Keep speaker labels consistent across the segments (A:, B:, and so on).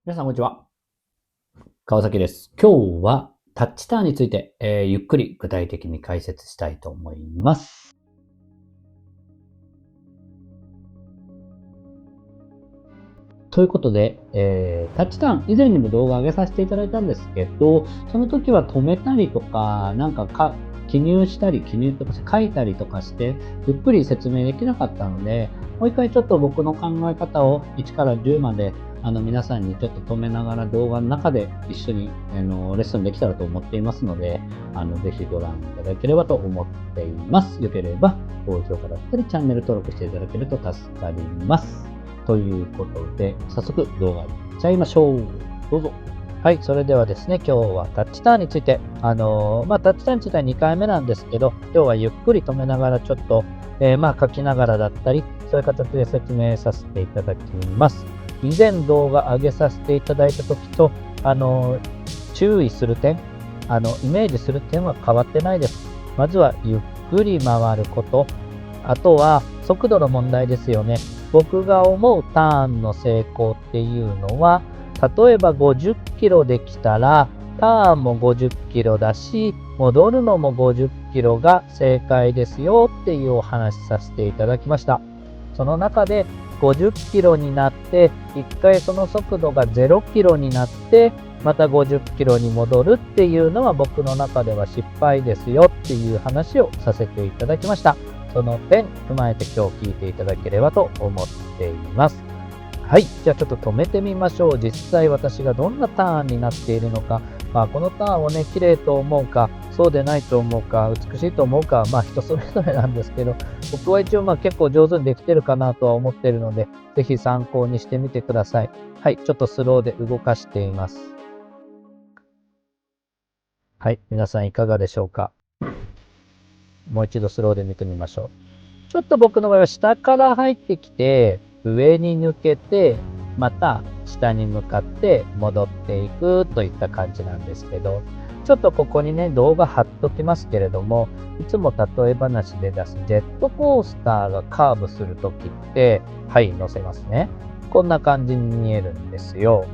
A: 皆さん、こんにちは。川崎です。今日はタッチターンについて、ゆっくり具体的に解説したいと思います。ということで、タッチターン、以前にも動画上げさせていただいたんですけど、その時は止めたりとか、記入したり、書いたりとかして、ゆっくり説明できなかったので、もう一回ちょっと僕の考え方を1から10まで皆さんにちょっと止めながら動画の中で一緒にレッスンできたらと思っていますので、ぜひご覧いただければと思っています。よければ高評価だったりチャンネル登録していただけると助かります。ということで、早速動画いっちゃいましょう。どうぞ。はい、それではですね、今日はタッチターンについて、タッチターン自体2回目なんですけど、今日はゆっくり止めながらちょっと、書きながらだったり、そういう形で説明させていただきます。以前動画上げさせていただいた時と、注意する点、イメージする点は変わってないです。まずはゆっくり回ること、あとは速度の問題ですよね。僕が思うターンの成功っていうのは、例えば50キロできたら、ターンも50キロだし、戻るのも50キロが正解ですよっていうお話しさせていただきました。その中で50キロになって、一回その速度が0キロになって、また50キロに戻るっていうのは僕の中では失敗ですよっていう話をさせていただきました。その点踏まえて今日聞いていただければと思っています。はい。じゃあちょっと止めてみましょう。実際私がどんなターンになっているのか。このターンをね、綺麗と思うか、そうでないと思うか、美しいと思うか、人それぞれなんですけど、僕は一応結構上手にできてるかなとは思っているので、ぜひ参考にしてみてください。はい。ちょっとスローで動かしています。はい。皆さんいかがでしょうか。もう一度スローで見てみましょう。ちょっと僕の場合は下から入ってきて、上に抜けて、また下に向かって戻っていくといった感じなんですけど、ちょっとここにね、動画貼っときますけれども、いつも例え話で出すジェットコースターがカーブするときって、はい、乗せますね。こんな感じに見えるんですよ。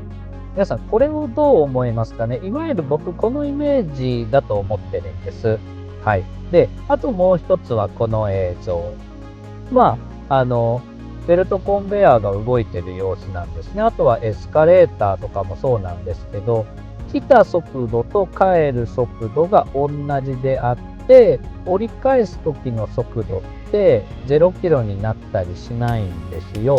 A: 皆さん、これをどう思いますかね。いわゆる僕、このイメージだと思ってるんです。はい。で、あともう一つはこの映像。ベルトコンベヤーが動いてる様子なんですね。あとはエスカレーターとかもそうなんですけど、来た速度と帰る速度が同じであって、折り返す時の速度って0キロになったりしないんですよ。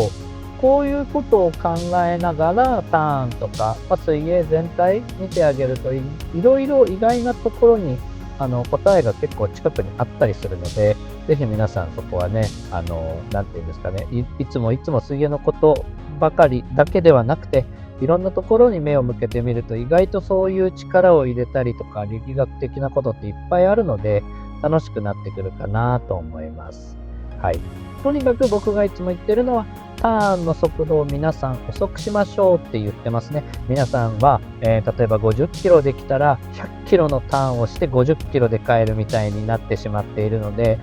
A: こういうことを考えながらターンとか、水泳全体見てあげるといろいろ意外なところに答えが結構近くにあったりするので、ぜひ皆さんそこはね、なんていうんですかね、いつも水泳のことばかりだけではなくて、いろんなところに目を向けてみると、意外とそういう力を入れたりとか、力学的なことっていっぱいあるので、楽しくなってくるかなと思います。はい。とにかく僕がいつも言ってるのは、ターンの速度を皆さん遅くしましょうって言ってますね。皆さんは、例えば50キロできたら100キロのターンをして50キロで帰るみたいになってしまっているので、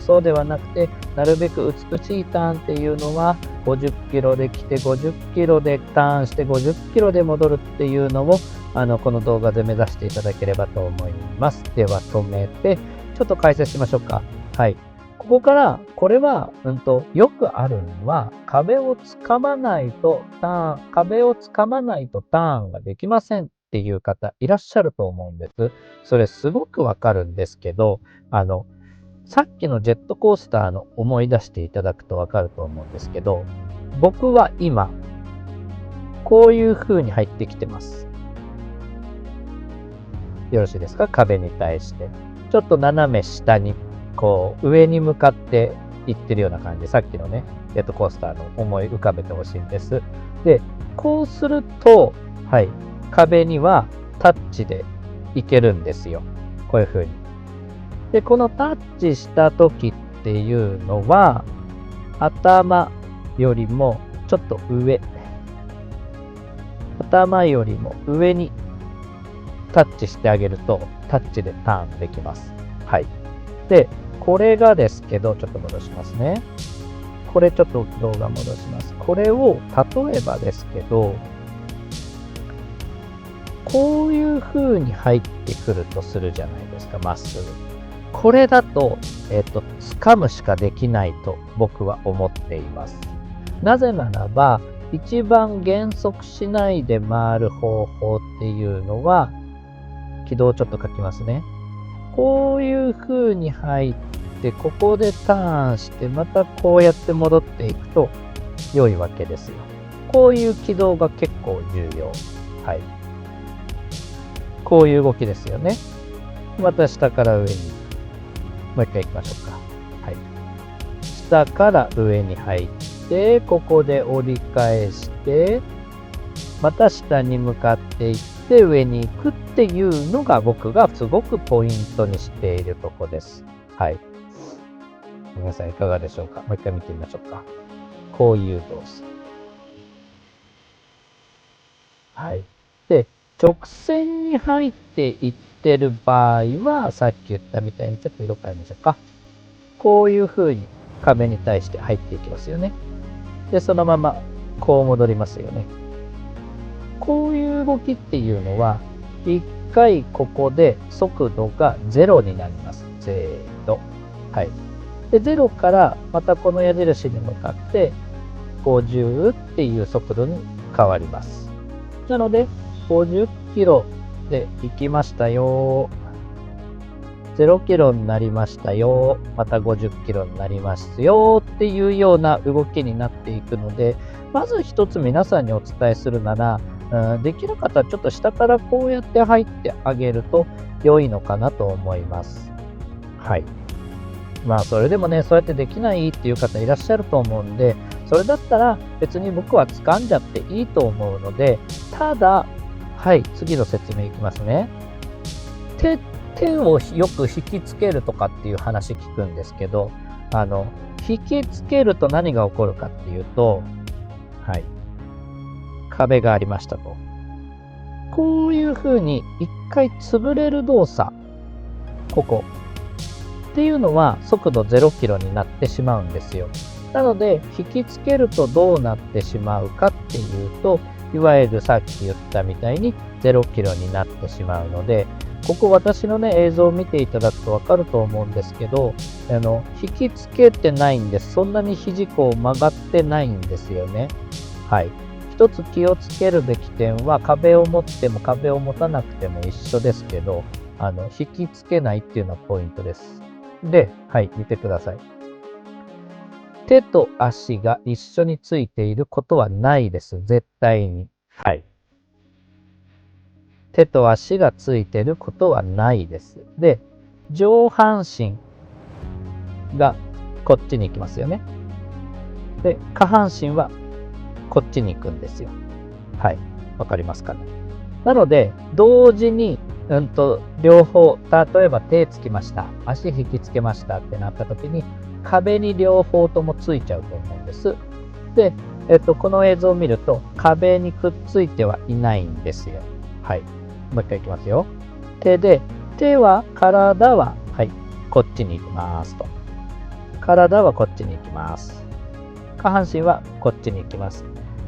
A: そうではなくて、なるべく美しいターンっていうのは50キロで来て50キロでターンして50キロで戻るっていうのをこの動画で目指していただければと思います。では止めて、ちょっと解説しましょうか。はい。ここから、これは、よくあるのは、壁をつかまないとターンができませんっていう方いらっしゃると思うんです。それすごくわかるんですけど、さっきのジェットコースターの思い出していただくとわかると思うんですけど、僕は今、こういう風に入ってきてます。よろしいですか？壁に対して。ちょっと斜め下に上に向かって行ってるような感じ。さっきのね、ジェットコースターの思い浮かべてほしいんです。で、こうすると、はい、壁にはタッチで行けるんですよ。こういう風に。で、このタッチした時っていうのは、頭よりもちょっと上。頭よりも上にタッチしてあげると、タッチでターンできます。はい。で、これがですけど、ちょっと戻しますね。これちょっと動画戻します。これを、例えばですけど、
B: こういう風に入ってくるとするじゃないですか、まっすぐ。これだと、掴むしかできないと僕は思っています。なぜならば、一番減速しないで回る方法っていうのは、軌道をちょっと書きますね。こういう風に入って、ここでターンして、またこうやって戻っていくと良いわけですよ。こういう軌道が結構重要。はい。こういう動きですよね。また下から上に。もう一回行きましょうか。はい。下から上に入って、ここで折り返して、また下に向かっていって上に行くっていうのが僕がすごくポイントにしているとこです。はい。皆さんいかがでしょうか。もう一回見てみましょうか。こういう動作。はい。で、直線に入っていってる場合は、さっき言ったみたいにちょっと色変えましょうか。こういう風に壁に対して入っていきますよね。で、そのままこう戻りますよね。こういう動きっていうのは、一回ここで速度が0になります。0。はい。で、0からまたこの矢印に向かって50っていう速度に変わります。なので、50キロで行きましたよ。0キロになりましたよ。また50キロになりますよ。っていうような動きになっていくので、まず一つ皆さんにお伝えするなら、できる方はちょっと下からこうやって入ってあげると良いのかなと思います。はい。まあそれでもね、そうやってできないっていう方いらっしゃると思うんで、それだったら別に僕は掴んじゃっていいと思うので、ただ、はい、次の説明いきますね。手をよく引きつけるとかっていう話聞くんですけど、引きつけると何が起こるかっていうと、はい、壁がありましたと。こういう風に一回潰れる動作、ここ。っていうのは速度0キロになってしまうんですよ。なので、引きつけるとどうなってしまうかっていうと、いわゆるさっき言ったみたいに0キロになってしまうので、ここ私のね、映像を見ていただくとわかると思うんですけど、引きつけてないんです。そんなに肘こう曲がってないんですよね。はい。一つ気をつけるべき点は、壁を持っても壁を持たなくても一緒ですけど、引きつけないっていうのはポイントです。で、はい、見てください。手と足が一緒についていることはないです。絶対に。はい。手と足がついていることはないです。で、上半身がこっちに行きますよね。で、下半身はこっちに行くんですよ。はい。わかりますかね。なので、同時に、両方、例えば手つきました。足引きつけましたってなった時に、壁に両方ともついちゃうと思うんです。で、この映像を見ると、壁にくっついてはいないんですよ。はい。もう一回いきますよ。手は、体は、はい、こっちに行きますと。体はこっちに行きます。下半身はこっちに行きます。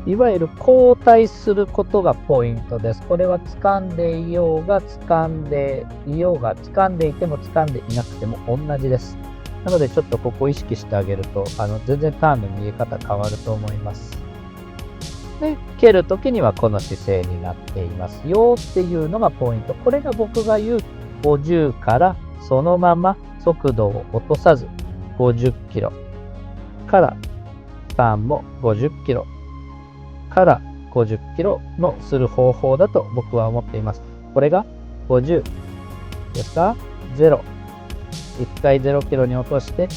B: いわゆる交代することがポイントです。これは掴んでいようが掴んでいようが、掴んでいても掴んでいなくても同じです。なのでちょっとここを意識してあげると、全然ターンの見え方変わると思います。で、蹴るときにはこの姿勢になっていますよっていうのがポイント。これが僕が言う50からそのまま速度を落とさず50キロからターンも50キロから50キロのする方法だと僕は思っています。これが50ですか ?0。1回0キロに落として、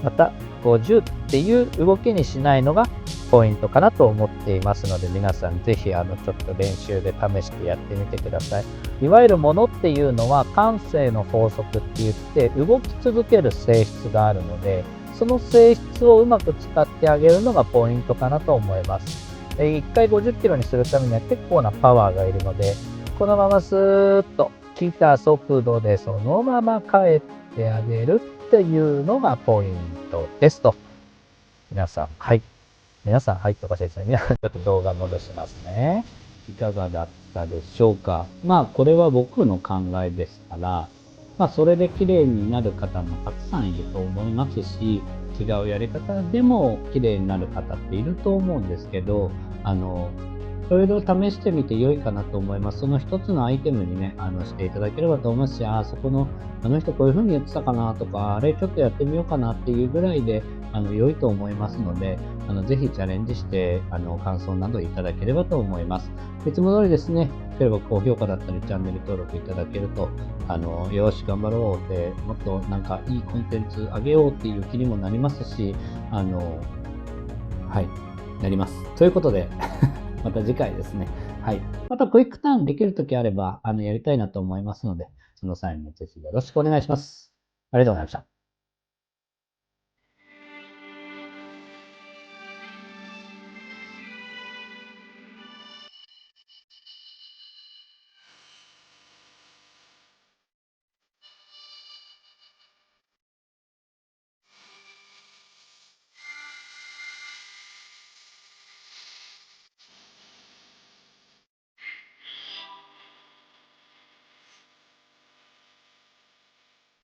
B: また50っていう動きにしないのがポイントかなと思っていますので、皆さんぜひちょっと練習で試してやってみてください。いわゆるものっていうのは慣性の法則って言って動き続ける性質があるので、その性質をうまく使ってあげるのがポイントかなと思います。1回50キロにするためには結構なパワーがいるので、このままスーッと来た速度でそのまま帰ってあげるっていうのがポイントですと。皆さん、はい。皆さん、はいとかしてですね。皆さん、ちょっと動画戻しますね。
A: いかがだったでしょうか。まあこれは僕の考えですから、まあそれで綺麗になる方もたくさんいると思いますし、違うやり方でも綺麗になる方っていると思うんですけど、いろいろ試してみて良いかなと思います。その一つのアイテムにね、していただければと思いますし、そこの、あの人こういう風に言ってたかなとか、あれちょっとやってみようかなっていうぐらいで、良いと思いますので、ぜひチャレンジして、感想などいただければと思います。いつも通りですね、例えば高評価だったり、チャンネル登録いただけると、よし、頑張ろうで、もっとなんかいいコンテンツ上げようっていう気にもなりますし、はい、なります。ということで、また次回ですね。はい。またクイックターンできるときあれば、やりたいなと思いますので、その際もぜひよろしくお願いします。ありがとうございました。